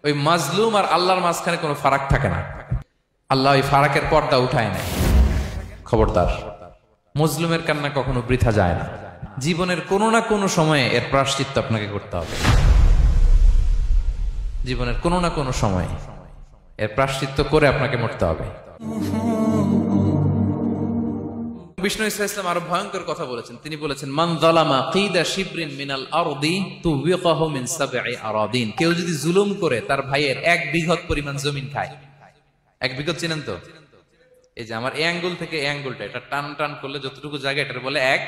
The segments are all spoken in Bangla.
ওই মাজলুম আর আল্লাহর মাঝখানে কোনো ফারাক থাকে না। আল্লাহ ওই ফারাকের পর্দা উঠায় না। খবরদার, মজলুমের কান্না কখনো বৃথা যায় না। জীবনের কোনো না কোনো সময়ে এর প্রায়শ্চিত্ত আপনাকে করতে হবে। জীবনের কোনো না কোনো সময়ে এর প্রায়শ্চিত্ত করে আপনাকে মরতে হবে। বিষ্ণু ইসলাম আরো ভয়ঙ্কর কথা বলেছেন। তিনি বলেছেন, মান যালামা কিদা শিবরিন মিনাল আরদি তুবিকাহু মিন সাবঈ আরাদিন। কেউ যদি জুলুম করে তার ভাইয়ের 1 বিঘত পরিমাণ জমিন খায়। 1 বিঘত চিনেন তো? এই যে আমার এই আঙ্গুল থেকে এই আঙ্গুলটা, এটা টান টান করলে যতটুকু জায়গা, এটা বলে 1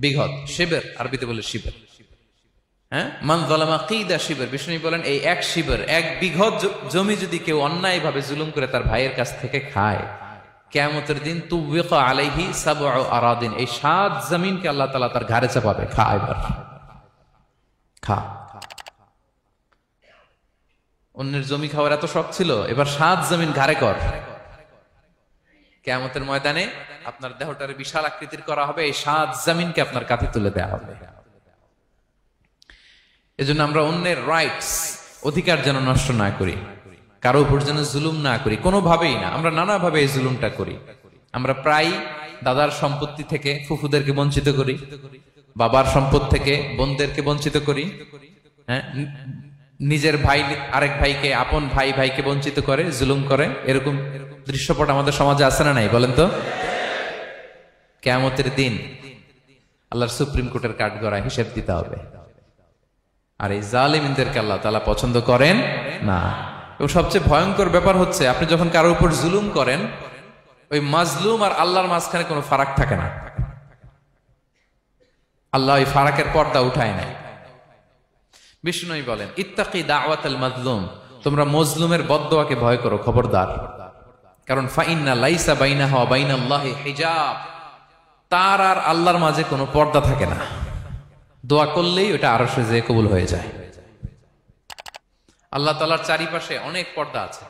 বিঘত। শিবর আরবিতে বলে শিবর। হ্যাঁ, মান যালামা কিদা শিবর। বিষ্ণু বলেন, এই 1 শিবর, 1 বিঘত জমি যদি কেউ অন্যায় ভাবে জুলুম করে তার ভাইয়ের কাছ থেকে খায়, কিয়ামতের দিন তুবিকা আলাইহি সাবউ আরাদিন, এই 7 জমিনকে আল্লাহ তাআলা তার ঘাড়ে চাপাবে। খা, এবার খা। অন্যের জমি খাওয়ার এত শখ ছিল, এবার 7 জমিন ঘাড়ে কর। কিয়ামতের ময়দানে আপনার দেহটারে বিশাল আকৃতির করা হবে, এই 7 জমিনকে আপনার কাঁধে তুলে দেওয়া হবে। এজন্য আমরা অন্যের রাইটস, অধিকার যেন নষ্ট না করি, কারো উপর যেন জুলুম না করি, কোনোভাবেই না। আমরা নানাভাবে এই জুলুমটা করি। আমরা প্রায় দাদার সম্পত্তি থেকে ফুফুদেরকে বঞ্চিত করি, বাবার সম্পদ থেকে বোনদেরকে বঞ্চিত করি। হ্যাঁ, নিজের ভাই আরেক ভাইকে, আপন ভাই ভাইকে বঞ্চিত করে, জুলুম করে। এরকম দৃশ্যপট আমাদের সমাজে আছে না নাই বলেন তো? কিয়ামতের দিন আল্লাহর সুপ্রিম কোর্টের কাঠগড়ায় হিসেব দিতে হবে। আর এই জালিমদেরকে আল্লাহ তাআলা পছন্দ করেন না। এবং সবচেয়ে ভয়ঙ্কর ব্যাপার হচ্ছে, আপনি যখন কারোর উপর জুলুম করেন, ওই মাজলুম আর আল্লাহর মাঝখানে কোনো ফারাক থাকে না। আল্লাহ ওই ফারাকের পর্দা উঠায় নাই। বিষ্ণু বলেন, ইত্তাকি দাওয়াতাল মাজলুম, তোমরা মজলুমের বদদোয়াকে ভয় করো, খবরদার। কারণ ফাইন্না লাইসা বাইনাহা ওয়া বাইনাল্লাহি হিজাব, তার আর আল্লাহর মাঝে কোনো পর্দা থাকে না। দোয়া করলেই ওটা আরশে যেয়ে কবুল হয়ে যায়। আল্লাহ তাআলার চারিপাশে অনেক পর্দা আছে।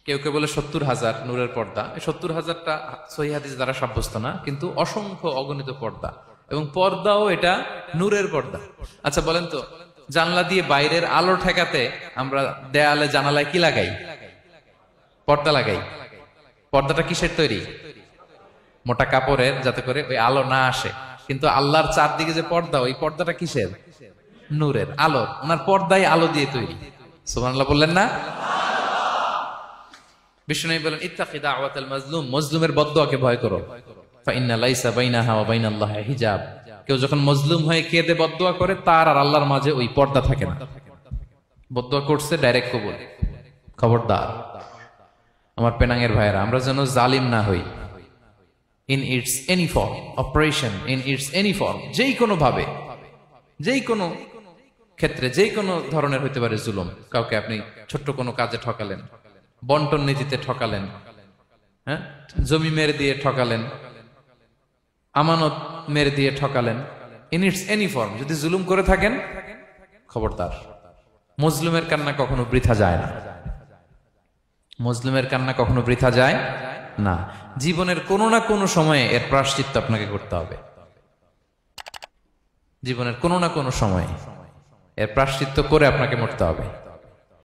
কেউ কেউ বলে 70,000 নূরের পর্দা। এই 70,000টা সহিহ হাদিস দ্বারা সাব্যস্ত না, কিন্তু অসংখ্য অগণিত পর্দা, এবং পর্দাও এটা নূরের পর্দা। আচ্ছা বলেন তো, জানলা দিয়ে বাইরের আলো ঠেকাতে আমরা দেয়ালে জানালায় কি লাগাই? পর্দা লাগাই। পর্দাটা কিসের তৈরি? মোটা কাপড়ের, যাতে করে ওই আলো না আসে। কিন্তু আল্লাহর চারদিকে যে পর্দা, ওই পর্দাটা কিসের? নূরের, আলোর। ওনার পর্দাই আলো দিয়ে তৈরি। সুবহানাল্লাহ বললেন না? বিষ্ণু বলেন, ইত্তাকি দাওয়াতাল মাজলুম, মজলুমের বদদোয়াকে ভয় করো। ফাইন্না লাইসা বাইনাহা ওয়া বাইনাল্লাহি হিজাব, কেউ যখন মজলুম হয়ে কেঁদে বদদোয়া করে, তার আর আল্লাহর মাঝে ওই পর্দা থাকে না। বদদোয়া করছে, ডাইরেক্ট কবুল। খবরদার আমার পেনাঙ্গের ভাইয়েরা, আমরা যেন জালিম না হই। In it's any form, operation in it's any form, যেই কোনো ভাবে, যেই কোনো ক্ষেত্রে, যেই কোনো ধরনের হইতে পারে জুলুম। কাউকে আপনি ছোট্ট কোনো কাজে ঠকালেন, বন্টন নীতিতে ঠকালেন, হ্যাঁ, জমি মেরে দিয়ে ঠকালেন, আমানত মেরে দিয়ে ঠকালেন, ইন ইটস এনি ফর্ম যদি জুলুম করে থাকেন, খবরদার, মজলুমের কান্না কখনো বৃথা যায় না। মজলুমের কান্না কখনো বৃথা যায় না। জীবনের কোনো না কোনো সময়ে এর প্রায়শ্চিত্ত আপনাকে করতে হবে। জীবনের কোনো না কোনো সময়ে এর প্রায়শ্চিত্ত করে আপনাকে মরতে হবে।